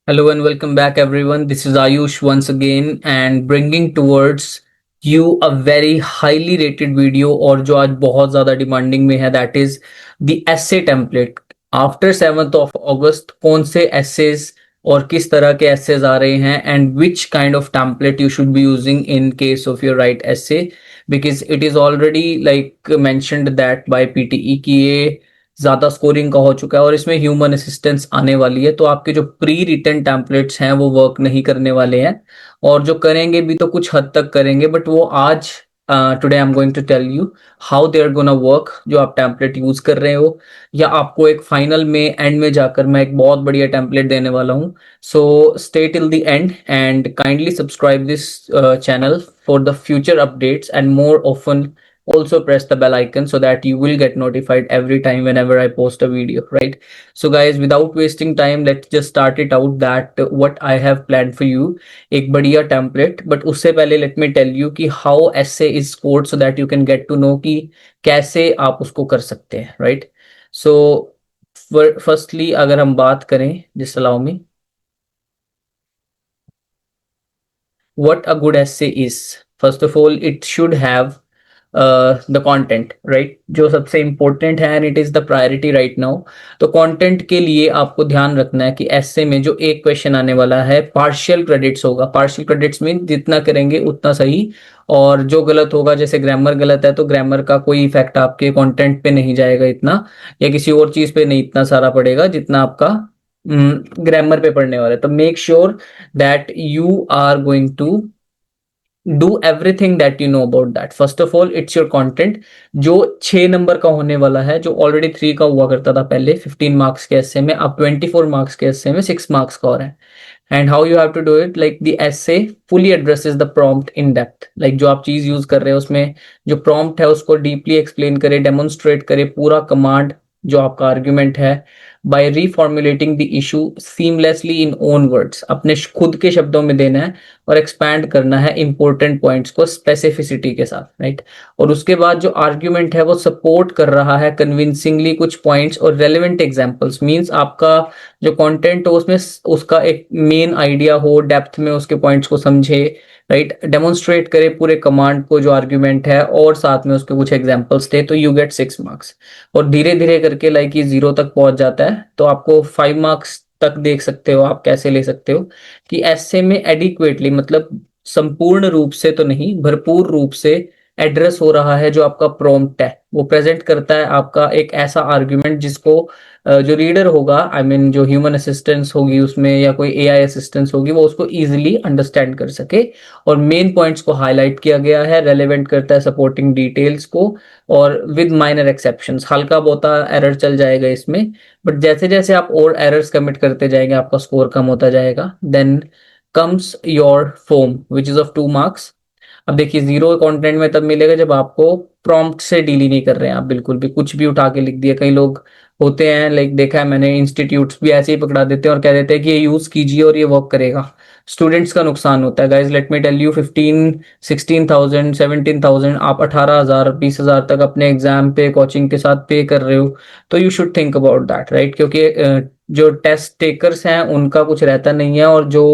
Hello and welcome back, everyone. This is Ayush once again and bringing towards you a very highly rated video और जो आज बहुत ज़्यादा demanding में है that is the essay template. After 7th of August कौन से essays और किस तरह के essays आ रहे हैं and which kind of template you should be using in case of your right essay because it is already like mentioned that by PTE कि ये ज्यादा स्कोरिंग का हो चुका है और इसमें ह्यूमन असिस्टेंस आने वाली है तो आपके जो प्री रिटन टेम्पलेट्स हैं वो वर्क नहीं करने वाले हैं और जो करेंगे भी तो कुछ हद तक करेंगे बट वो आज today I am going to tell you how they are gonna work जो आप टेम्पलेट यूज कर रहे हो या आपको एक फाइनल में एंड में जाकर मैं एक बहुत बढ़िया टेम्पलेट देने वाला हूँ so stay till the end and kindly subscribe this channel for the future updates and more often also press the bell icon so that you will get notified every time whenever I post a video, right? So guys, without wasting time, let's just start it out that what I have planned for you. एक बढ़िया template, but उससे पहले let me tell you कि how essay is scored so that you can get to know कि कैसे आप उसको कर सकते हैं, right? So firstly अगर हम बात करें, just allow me, what a good essay is. First of all, it should have the content right जो सबसे इंपॉर्टेंट है and it is the priority right now तो कंटेंट के लिए आपको ध्यान रखना है कि ऐसे में जो एक क्वेश्चन आने वाला है पार्शियल क्रेडिट्स होगा पार्शियल क्रेडिट्स मीन जितना करेंगे उतना सही और जो गलत होगा जैसे ग्रामर गलत है तो ग्रामर का कोई इफेक्ट आपके कंटेंट पे नहीं जाएगा इतना या किसी और चीज पे नहीं इतना सारा पड़ेगा जितना आपका ग्रामर पे पढ़ने वाला है तो make sure that you are going to do everything that you know about that first of all it's your content जो 6 नंबर का होने वाला है जो ऑलरेडी 3 का हुआ करता था पहले 15 मार्क्स के एस्से में अब 24 मार्क्स के एस्से में 6 मार्क्स का हो रहा है and how you have to do it like the essay fully addresses the prompt in depth like जो आप चीज यूज कर रहे हैं उसमें जो प्रॉम्प्ट है उसको डीपली एक्सप्लेन करे डेमोन्स्ट्रेट करे पूरा कमांड जो आपका आर्ग्यूमेंट है by reformulating the issue seamlessly in own words अपने खुद के शब्दों में देना है और एक्सपैंड करना है इंपॉर्टेंट पॉइंट्स को स्पेसिफिसिटी के साथ राइट और उसके बाद जो आर्ग्यूमेंट है वो सपोर्ट कर रहा है कन्विंसिंगली कुछ पॉइंट्स और रेलेवेंट एग्जांपल्स मींस आपका जो कंटेंट हो उसमें उसका एक मेन आइडिया हो डेप्थ में उसके पॉइंट्स को समझे राइट डेमोन्स्ट्रेट करे पूरे कमांड को जो आर्ग्यूमेंट है और साथ में उसके कुछ एग्जांपल्स थे तो यू गेट 6 मार्क्स और धीरे धीरे करके लाइक ये 0 तक पहुंच जाता है तो आपको 5 मार्क्स तक देख सकते हो आप कैसे ले सकते हो कि ऐसे में एडिक्वेटली मतलब संपूर्ण रूप से तो नहीं भरपूर रूप से एड्रेस हो रहा है जो आपका प्रॉम्प्ट है वो प्रेजेंट करता है आपका एक ऐसा आर्ग्यूमेंट जिसको जो रीडर होगा आई मीन जो ह्यूमन असिस्टेंस होगी उसमें या कोई एआई असिस्टेंस होगी वो उसको इजीली अंडरस्टैंड कर सके और मेन पॉइंट्स को हाईलाइट किया गया है रेलेवेंट करता है सपोर्टिंग डिटेल्स को और विद माइनर एक्सेप्शंस हल्का बहुत एरर चल जाएगा इसमें बट जैसे जैसे आप और एरर्स कमिट करते जाएंगे आपका स्कोर कम होता जाएगा then comes your form which is of 2 marks अब देखिए 0 कंटेंट में तब मिलेगा जब आपको प्रॉम्प्ट से डील ही नहीं कर रहे हैं आप बिल्कुल भी कुछ भी उठा के लिख दिया कई लोग होते हैं लाइक देखा है मैंने इंस्टीट्यूट्स भी ऐसे ही पकड़ा देते हैं और कह देते हैं कि ये यूज कीजिए और ये वर्क करेगा स्टूडेंट्स का नुकसान होता है guys let me tell you 15 16,000 17,000 आप 18,000 20,000 तक अपने एग्जाम पे कोचिंग के साथ पे कर रहे हो तो you should think about that right क्योंकि जो टेस्ट टेकर्स हैं उनका कुछ रहता नहीं है और जो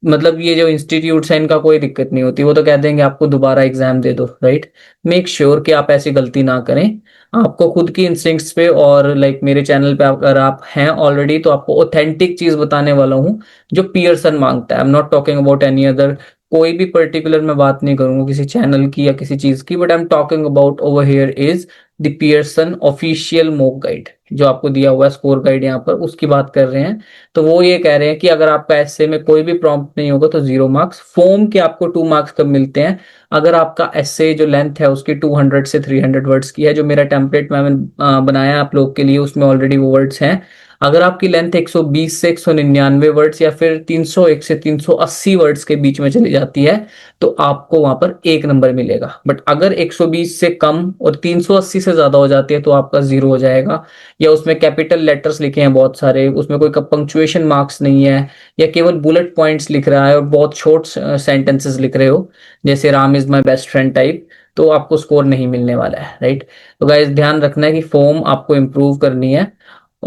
मतलब ये जो इंस्टीट्यूट्स हैं इनका कोई दिक्कत नहीं होती वो तो कह देंगे आपको दोबारा एग्जाम दे दो राइट मेक श्योर कि आप ऐसी गलती ना करें आपको खुद की इंस्टिंक्ट्स पे और लाइक मेरे चैनल पे अगर आप हैं ऑलरेडी तो आपको ऑथेंटिक चीज बताने वाला हूँ जो पियर्सन मांगता है I am not talking about any other कोई भी पर्टिकुलर मैं बात नहीं करूंगा किसी चैनल की या किसी चीज की but I am talking about over here is the Pearson official mock guide जो आपको दिया हुआ है स्कोर गाइड यहाँ पर उसकी बात कर रहे हैं तो वो ये कह रहे हैं कि अगर आपका एस्से में कोई भी प्रॉम्प्ट नहीं होगा तो 0 मार्क्स फॉर्म के आपको 2 मार्क्स कब मिलते हैं अगर आपका एस्से जो लेंथ है उसकी 200 से 300 वर्ड्स की है जो मेरा टेम्पलेट मैंने बनाया आप लोग के लिए उसमें ऑलरेडी वो वर्ड्स हैं अगर आपकी लेंथ 120 से 199 वर्ड्स या फिर 301 से 380 वर्ड्स के बीच में चली जाती है तो आपको वहां पर 1 नंबर मिलेगा बट अगर 120 से कम और 380 से ज्यादा हो जाती है तो आपका 0 हो जाएगा या उसमें कैपिटल लेटर्स लिखे हैं बहुत सारे उसमें कोई पंक्चुएशन मार्क्स नहीं है या केवल बुलेट पॉइंट्स लिख रहा है और बहुत शॉर्ट सेंटेंसेस लिख रहे हो जैसे Ram is my best friend type तो आपको स्कोर नहीं मिलने वाला है राइट तो गाइस ध्यान रखना है कि फॉर्म आपको इम्प्रूव करनी है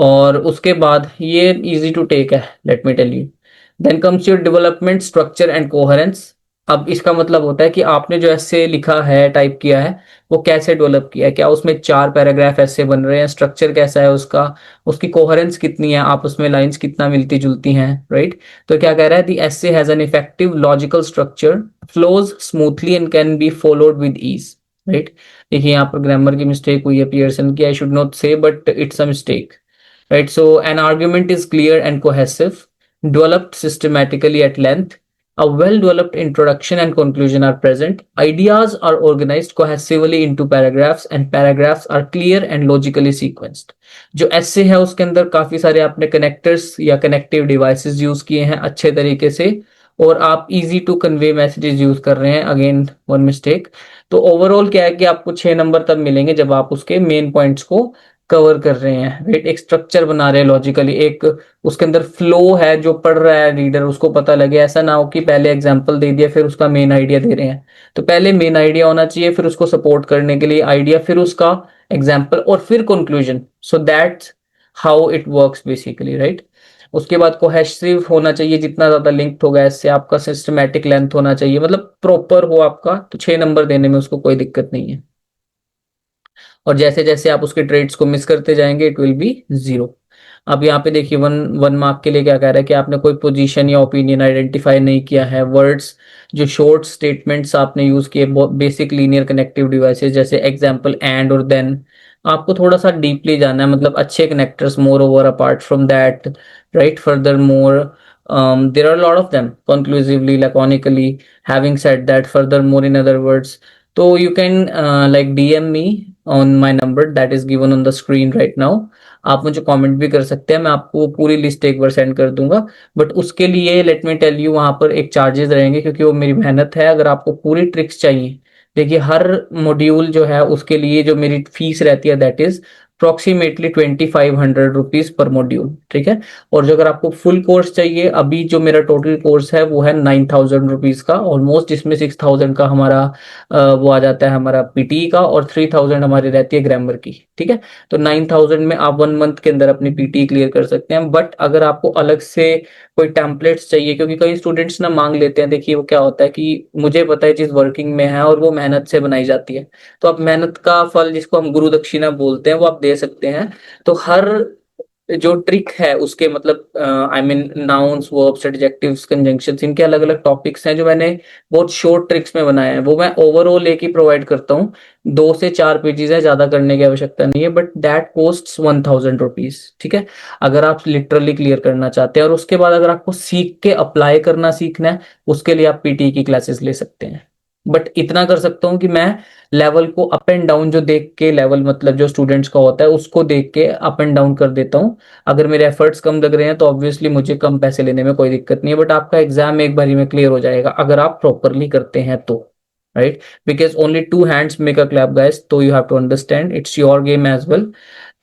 और उसके बाद ये इजी टू टेक है, let me tell you. Then comes your development, structure and coherence. अब इसका मतलब होता है कि आपने जो ऐसे लिखा है, टाइप किया है, वो कैसे डेवलप किया है, क्या उसमें 4 पैराग्राफ ऐसे बन रहे हैं, स्ट्रक्चर कैसा है उसका, उसकी कोहेरेंस कितनी है, आप उसमें लाइंस कितना मिलती जुलती हैं, राइट। तो क्या कह रहा है, the essay has an effective logical structure, flows smoothly and can be followed with ease, right. देखिए यहाँ पर ग्रामर की मिस्टेक हुई है पियर्सन की, आई शुड नॉट से but it's a mistake, right? So an argument is clear and cohesive, developed systematically at length. A well-developed introduction and conclusion are present. Ideas are organized cohesively into paragraphs and paragraphs are clear and logically sequenced. जो ऐसे है उसके अंदर काफी सारे आपने connectors या connective devices use किए हैं अच्छे तरीके से, और आप easy to convey messages use कर रहे हैं, अगेन वन मिस्टेक। तो ओवरऑल क्या है कि आपको 6 नंबर तब मिलेंगे जब आप उसके मेन पॉइंट्स को कवर कर रहे हैं, राइट। एक स्ट्रक्चर बना रहे हैं लॉजिकली, एक उसके अंदर फ्लो है, जो पढ़ रहा है रीडर उसको पता लगे। ऐसा ना हो कि पहले एग्जांपल दे दिया फिर उसका मेन आइडिया दे रहे हैं। तो पहले मेन आइडिया होना चाहिए, फिर उसको सपोर्ट करने के लिए आइडिया, फिर उसका एग्जाम्पल और फिर conclusion. So that's how it works basically, right. उसके बाद कोहेसिव होना चाहिए, जितना ज्यादा लिंक्ड होगा इससे आपका सिस्टमैटिक लेंथ होना चाहिए, मतलब प्रॉपर हो आपका, तो 6 नंबर देने में उसको कोई दिक्कत नहीं है। और जैसे जैसे आप उसके ट्रेड्स को मिस करते जाएंगे इट विल बी 0। अब यहाँ पे देखिए वन वन मार्क के लिए क्या कह रहा है कि आपने कोई पोजीशन या ओपिनियन आइडेंटिफाई नहीं किया है। वर्ड्स जो शॉर्ट स्टेटमेंट्स आपने यूज किए, बेसिक लीनियर कनेक्टिव डिवाइसेस जैसे एग्जांपल एंड और देन, आपको थोड़ा सा डीपली जाना है, मतलब अच्छे connectors, more over apart from that, right. Further more there are a lot of them, conclusively, laconically, having said that, furthermore, in other words. So you can like DM me on my number that is given on the screen right now. आप मुझे comment भी कर सकते हैं, मैं आपको पूरी list एक बार सेंड कर दूंगा। बट उसके लिए लेट मी टेल यू, वहां पर एक चार्जेस रहेंगे क्योंकि वो मेरी मेहनत है। अगर आपको पूरी ट्रिक्स चाहिए, देखिए हर मॉड्यूल जो है उसके लिए जो मेरी फीस रहती है that is approximately 2500 rupees per module, ठीक है। और जो अगर आपको फुल कोर्स चाहिए, अभी जो मेरा टोटल कोर्स है वो है 9000 रुपीज का ऑलमोस्ट, जिसमें 6000 का हमारा वो आ जाता है हमारा पीटी का, और 3000 हमारी रहती है ग्रामर की, ठीक है। तो 9000 में आप 1 मंथ के अंदर अपनी पीटी क्लियर कर सकते हैं। बट अगर आपको अलग से कोई टेम्पलेट्स चाहिए, क्योंकि कई स्टूडेंट्स ना मांग लेते हैं, देखिए वो क्या होता है कि मुझे पता है चीज वर्किंग में है और वो मेहनत से बनाई जाती है, तो आप मेहनत का फल जिसको हम गुरु दक्षिणा बोलते हैं वो आप दे सकते हैं। तो हर जो ट्रिक है उसके मतलब I mean nouns, verbs, adjectives, conjunctions, इनके अलग अलग टॉपिक्स हैं जो मैंने बहुत शॉर्ट ट्रिक्स में बनाए हैं, वो मैं ओवरऑल एक ही प्रोवाइड करता हूँ। 2 से 4 पेजेस है, ज्यादा करने की आवश्यकता नहीं है, बट दैट कोस्ट 1000 रुपीज, ठीक है। अगर आप लिटरली क्लियर करना चाहते हैं, और उसके बाद अगर आपको सीख के अप्लाई करना सीखना है, उसके लिए आप पीटी की क्लासेस ले सकते हैं। बट इतना कर सकता हूँ कि मैं लेवल को अप एंड डाउन, जो देख के लेवल मतलब जो स्टूडेंट्स का होता है उसको देख के अप एंड डाउन कर देता हूँ। अगर मेरे एफर्ट्स कम लग रहे हैं तो ऑब्वियसली मुझे कम पैसे लेने में कोई दिक्कत नहीं है, बट आपका एग्जाम एक बारी में क्लियर हो जाएगा अगर आप प्रॉपरली करते हैं तो, right. Because only 2 hands make a clap guys, तो you have to understand it's your game as well.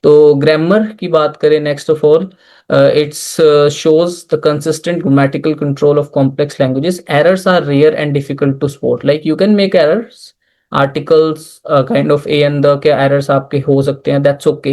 तो ग्रामर की बात करें, next of all it's shows the consistent grammatical control of complex languages. Errors are rare and difficult to spot. Like you can make errors, articles kind of A and the के errors आपके हो सकते हैं, that's okay.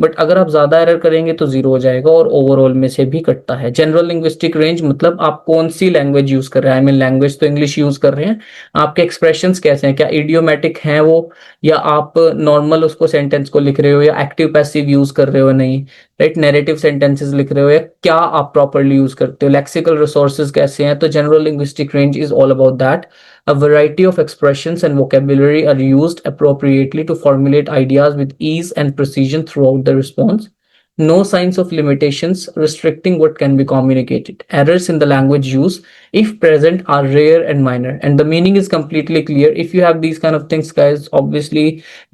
But अगर आप ज्यादा error करेंगे तो 0 हो जाएगा और ओवरऑल में से भी कटता है। जनरल लिंग्विस्टिक रेंज मतलब आप कौन सी लैंग्वेज यूज कर रहे हैं, आई मीन लैंग्वेज तो इंग्लिश यूज कर रहे हैं, आपके एक्सप्रेशंस कैसे हैं, क्या इडियोमेटिक हैं वो, या आप नॉर्मल उसको सेंटेंस को लिख रहे हो, या एक्टिव पैसिव यूज कर रहे हो, नहीं, राइट, नैरेटिव सेंटेंसेस लिख रहे हो, या क्या आप प्रॉपरली यूज करते हो, लेक्सिकल रिसोर्सेज कैसे हैं। तो general linguistic range is all about that. A variety of expressions and vocabulary are used appropriately to formulate ideas with ease and precision throughout the response. No signs of limitations restricting what can be communicated. Errors in the language use, if present, are rare and minor, and the meaning is completely clear. If you have these kind of things, guys, obviously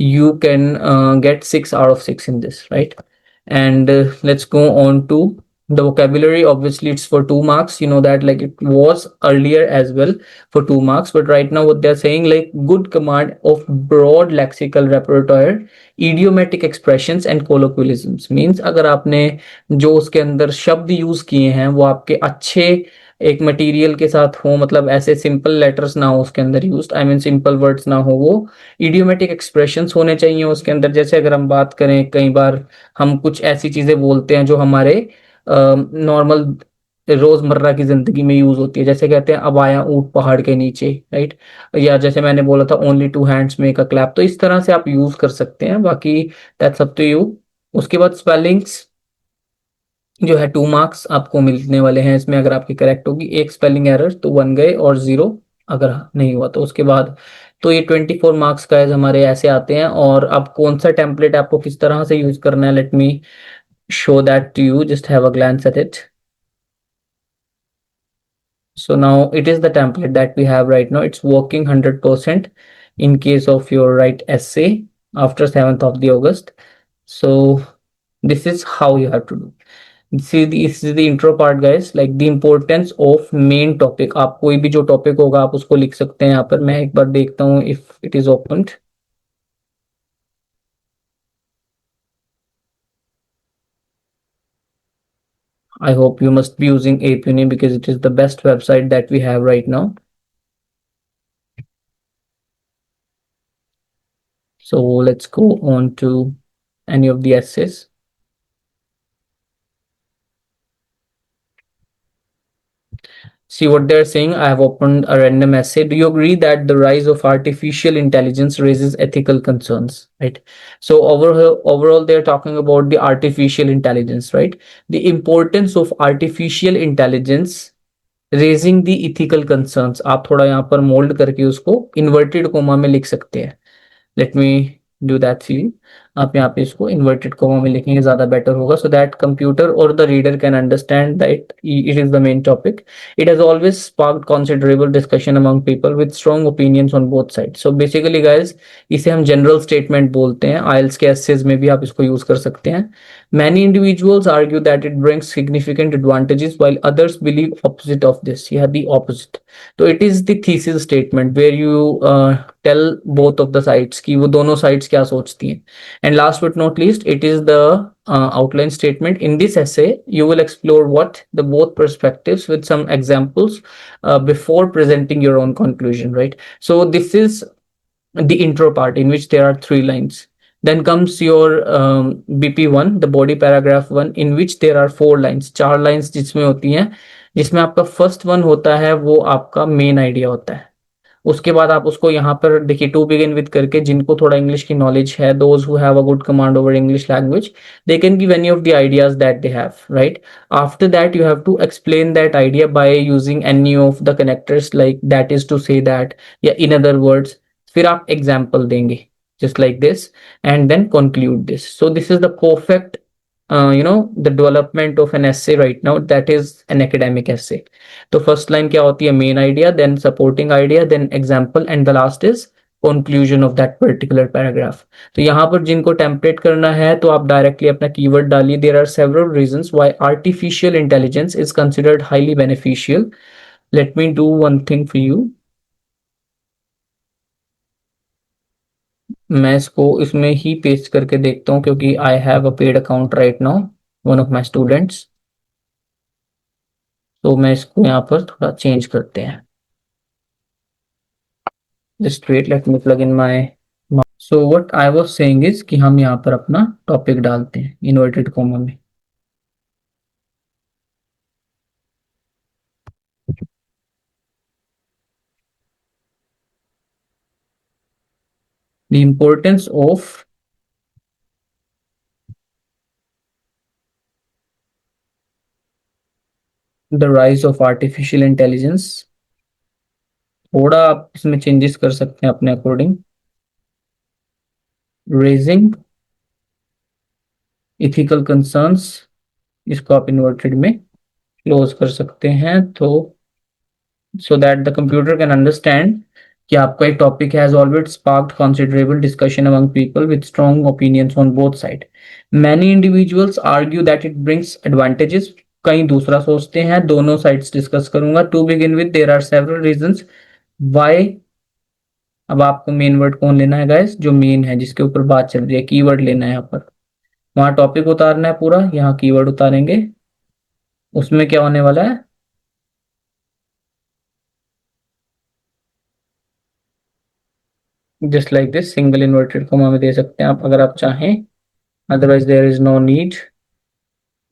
you can get 6 out of 6 in this, right? And let's go on to the vocabulary. Obviously it's for 2 marks, you know that, like it was earlier as well for 2 marks, but right now what they're saying, like good command of broad lexical repertoire, idiomatic expressions and colloquialisms means अगर आपने जो उसके अंदर शब्द use किए हैं वो आपके अच्छे एक मटेरियल के साथ हो, मतलब ऐसे सिंपल लेटर्स ना हो उसके अंदर used, I mean simple words ना हो वो, इडियोमेटिक एक्सप्रेशंस होने चाहिए उसके अंदर। जैसे अगर हम बात करें, कई बार हम कुछ ऐसी चीजें बोलते हैं जो हमारे नॉर्मल रोजमर्रा की जिंदगी में यूज होती है, जैसे कहते हैं अब आया ऊंट पहाड़ के नीचे, राइट। या जैसे मैंने बोला था only two hands make a clap, तो इस तरह से आप यूज कर सकते हैं। बाकी दैट्स अप टू यू। उसके बाद स्पेलिंग्स जो है 2 मार्क्स आपको मिलने वाले हैं इसमें, अगर आपकी करेक्ट होगी। एक स्पेलिंग एरर तो 1 गए, और 0 अगर नहीं हुआ तो उसके बाद। तो ये 24 मार्क्स का हमारे ऐसे आते हैं। और अब कौन सा टेम्पलेट आपको किस तरह से यूज करना है, let me show that to you, just have a glance at it. So now it is the template that we have right now. It's working 100% in case of your right essay after 7th of the August. So this is how you have to do. See, this is the intro part guys, like the importance of main topic. आप कोई भी जो topic होगा आप उसको लिख सकते हैं यहाँ पर। मैं एक बार देखता हूँ if it is opened. I hope you must be using APUNI because it is the best website that we have right now. So let's go on to any of the essays. See what they're saying. I have opened a random essay. Do you agree that the rise of artificial intelligence raises ethical concerns? Right. So overall, they're talking about the artificial intelligence, right? The importance of artificial intelligence raising the ethical concerns. आप थोड़ा यहाँ पर mould करके उसको inverted comma में लिख सकते हैं। Late me do that feel. आप यहाँ पे इसको इन्वर्टेड कोमा में लिखेंगे ज्यादा बेटर होगा, सो दैट कंप्यूटर और the reader can understand that it is the main topic. It has always sparked considerable discussion among people with strong opinions on both side. So basically guys, इसे हम general statement बोलते हैं। आइल्स के essays में भी आप इसको यूज कर सकते हैं। Many individuals argue that it brings significant advantages while others believe opposite of this, या द ऑपोजिट। तो it is the thesis statement where you tell both of the sides की वो दोनों साइड्स क्या सोचती हैं। And last but not least, it is the outline statement. In this essay, you will explore what the both perspectives with some examples before presenting your own conclusion, right? So this is the intro part in which there are 3 lines. Then comes your BP1, the body paragraph 1, in which there are 4 lines, 4 lines जिसमें होती हैं, जिसमें आपका first one होता है वो आपका main idea होता है। उसके बाद आप उसको यहाँ पर देखिए टू बिगिन विद करके, जिनको थोड़ा इंग्लिश की नॉलेज है, those who have a good command over English language, they can give any of the ideas that they have, right. After that you have to explain that idea by using any of the connectors, like that is to say that, या in other words. फिर आप example देंगे just like this, and then conclude this. So this is the perfect the development of an essay right now, that is an academic essay. तो first line क्या होती है, main idea, then supporting idea, then example, and the last is conclusion of that particular paragraph. तो यहाँ पर जिनको template करना है तो आप डायरेक्टली अपना कीवर्ड डालिए। There are several reasons why artificial intelligence is considered highly beneficial. Let me do one thing for you. मैं इसको इसमें ही पेस्ट करके देखता हूँ, क्योंकि I have a paid account right now, one of my students. तो मैं इसको यहाँ पर थोड़ा चेंज करते हैं। Just wait, let me plug in my. So what I was saying is कि हम यहाँ पर अपना टॉपिक डालते हैं इन्वर्टेड कॉमा में। The importance of the rise of artificial intelligence. थोड़ा आप इसमें चेंजेस कर सकते हैं अपने अकॉर्डिंग। रेजिंग इथिकल कंसर्न्स, इसको आप इन्वर्टेड में क्लोज कर सकते हैं, तो so that the computer can understand कि आपका एक topic has always sparked considerable discussion among people with strong opinions on both side. Many individuals argue that it brings advantages. कई दूसरा सोचते हैं, दोनों साइड्स डिस्कस करूंगा। To begin with there are several reasons why. अब आपको main word कौन लेना है गाइस, जो मेन है जिसके ऊपर बात चल रही है, कीवर्ड लेना है यहाँ पर। वहां टॉपिक उतारना है पूरा, यहाँ कीवर्ड उतारेंगे। उसमें क्या होने वाला है, just like this, single inverted comma में दे सकते हैं आप अगर आप चाहें, otherwise there is no need,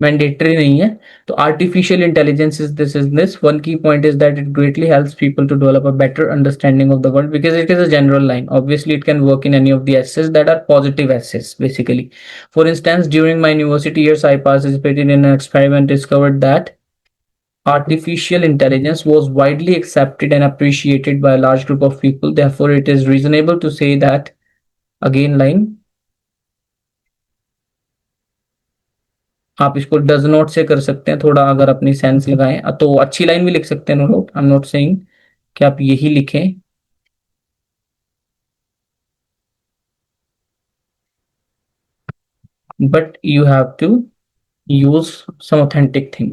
mandatory नहीं है। तो artificial intelligence is this one key point is that it greatly helps people to develop a better understanding of the world because it is a general line, obviously it can work in any of the axes that are positive axes basically. For instance during my university years I participated in an experiment discovered that artificial intelligence was widely accepted and appreciated by a large group of people. Therefore, it is reasonable to say that, again line, आप इसको does not से कर सकते हैं थोड़ा, अगर अपनी sense लगाएं तो अच्छी लाइन भी लिख सकते हैं लोग, आई एम नॉट सेइंग कि आप यही लिखें, but you have to use some authentic thing.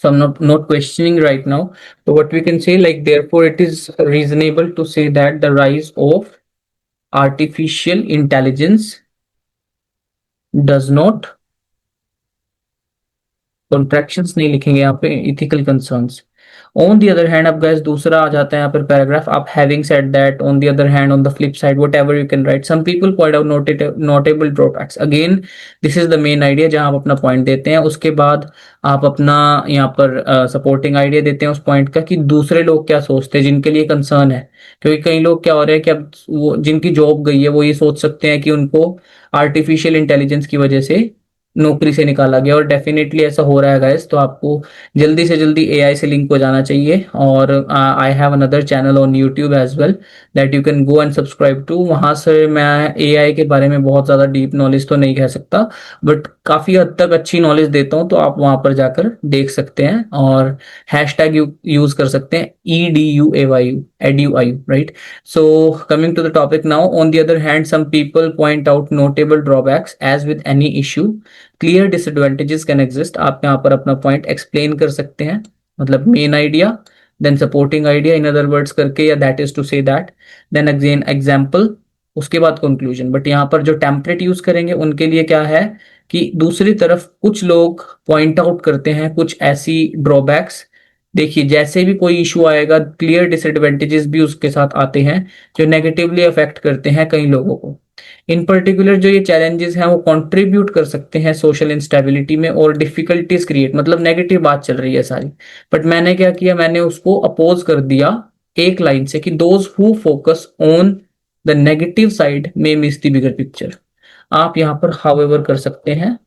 So I'm not questioning right now. So what we can say, like, therefore it is reasonable to say that the rise of artificial intelligence does not, contractions नहीं लिखेंगे यहाँ पे, ethical concerns. On the other hand, अब guess दूसरा आ जाता है यहाँ पर पैराग्राफ, आप having said that, on the other hand, on the flip side, whatever you can write, some people point out notable drawbacks. Again this is the main idea जहां आप अपना पॉइंट देते हैं, उसके बाद आप अपना यहाँ पर सपोर्टिंग आइडिया देते हैं उस पॉइंट का कि दूसरे लोग क्या सोचते हैं जिनके लिए कंसर्न है। क्योंकि कई लोग क्या हो रहे हैं कि अब वो जिनकी जॉब गई है वो ये सोच सकते हैं कि उनको आर्टिफिशियल इंटेलिजेंस की वजह से नौकरी से निकाला गया, और डेफिनेटली ऐसा हो रहा है गाइस। तो आपको जल्दी से जल्दी एआई से लिंक हो जाना चाहिए। और I have another channel on YouTube as well that you can go and subscribe to. वहां से मैं एआई के बारे में बहुत ज्यादा डीप नॉलेज तो नहीं कह सकता, बट काफी हद तक अच्छी नॉलेज देता हूं, तो आप वहां पर जाकर देख सकते हैं। और हैशटैग यूज कर सकते हैं EDUAYU, EDUIU, right? So coming to the topic now, on the other hand, some people point out notable drawbacks. As with any issue, clear disadvantages can exist. आप यहाँ पर अपना पॉइंट एक्सप्लेन कर सकते हैं, मतलब main idea, then supporting idea in other words करके, या that is to say that, then again example, उसके बाद कंक्लूजन। बट यहाँ पर जो टेम्पलेट यूज करेंगे उनके लिए क्या है कि दूसरी तरफ कुछ लोग पॉइंट आउट करते हैं कुछ ऐसी ड्रॉबैक्स। देखिए जैसे भी कोई इशू आएगा, क्लियर डिसएडवांटेजेस भी उसके साथ आते हैं जो नेगेटिवली अफेक्ट करते हैं कई लोगों को। इन पर्टिकुलर जो ये चैलेंजेस हैं वो कंट्रीब्यूट कर सकते हैं सोशल इंस्टेबिलिटी में और डिफिकल्टीज क्रिएट, मतलब नेगेटिव बात चल रही है सारी। बट मैंने क्या किया, मैंने उसको अपोज कर दिया एक लाइन से कि those who focus on the negative side में मिस द बिगर पिक्चर। आप यहां पर हाउएवर कर सकते हैं।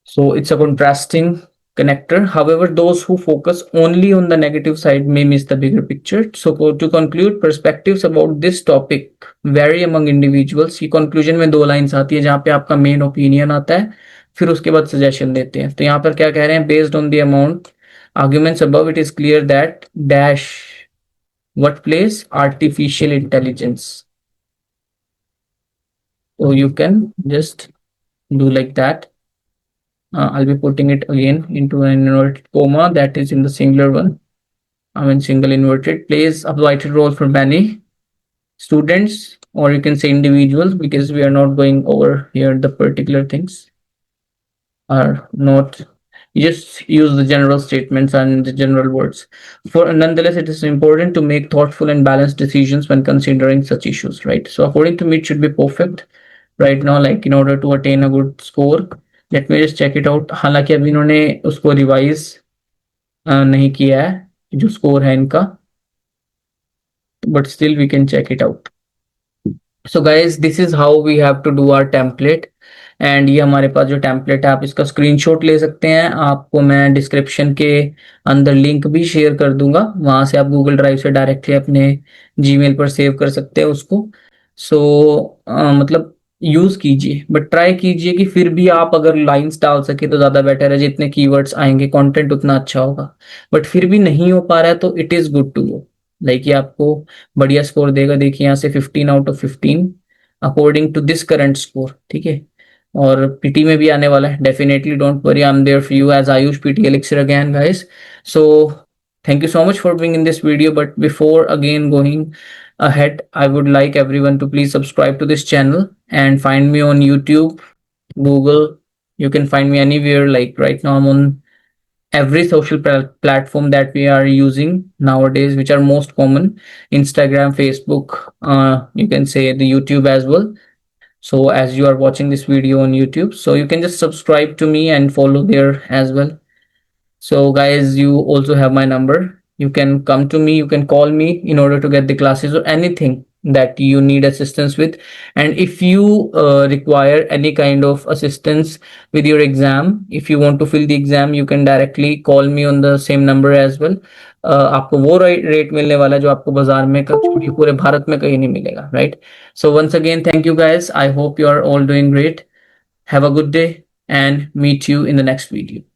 So it's a contrasting connector. However, those who focus only on the negative side may miss the bigger picture. So to conclude, perspectives about this topic vary among individuals. ये conclusion में दो lines आती है जहाँ पे आपका main opinion आता है, फिर उसके बाद suggestion देते हैं। तो यहाँ पर क्या कह रहे हैं, based on the amount arguments above, it is clear that dash what place artificial intelligence. So you can just do like that. I'll be putting it again into an inverted comma that is in the singular one. I mean single inverted, plays a vital role for many students, or you can say individuals, because we are not going over here the particular things are not, you just use the general statements and the general words. For nonetheless, it is important to make thoughtful and balanced decisions when considering such issues, right? So according to me, it should be perfect right now, like in order to attain a good score. Let me just check it out. हालांकि अभी इन्होंने उसको revise नहीं किया है जो score है इनका, but still we can check it out. So guys this is how we have to do our template. And ये हमारे पास जो टेम्पलेट है आप इसका स्क्रीनशॉट ले सकते हैं। आपको मैं डिस्क्रिप्शन के अंदर लिंक भी शेयर कर दूंगा, वहां से आप गूगल ड्राइव से डायरेक्टली अपने जीमेल पर सेव कर सकते हैं उसको। सो मतलब यूज कीजिए, बट ट्राई कीजिए कि फिर भी आप अगर लाइंस डाल सके तो ज्यादा बेटर है, जितने कीवर्ड्स आएंगे कंटेंट उतना अच्छा होगा। बट फिर भी नहीं हो पा रहा है तो it is good to go, like ये आपको बढ़िया स्कोर देगा। देखिए यहाँ से 15/15 according to this current score, ठीक है। और पीटी में भी आने वाला है, definitely don't worry, I am there for you as Ayush PT elixir again guys. So thank you so much for being in this video, but before again going ahead, I would like everyone to please subscribe to this channel and find me on YouTube, Google. You can find me anywhere, like right now I'm on every social platform that we are using nowadays, which are most common: Instagram, Facebook, you can say the YouTube as well. So as you are watching this video on YouTube, so you can just subscribe to me and follow there as well. So guys, you also have my number. You can come to me, you can call me in order to get the classes or anything that you need assistance with. And if you require any kind of assistance with your exam, if you want to fill the exam, you can directly call me on the same number as well. आपको वो rate मिलने वाला है जो आपको बाजार में पूरे भारत में कहीं नहीं मिलेगा, right? So once again, thank you guys. I hope you are all doing great. Have a good day and meet you in the next video.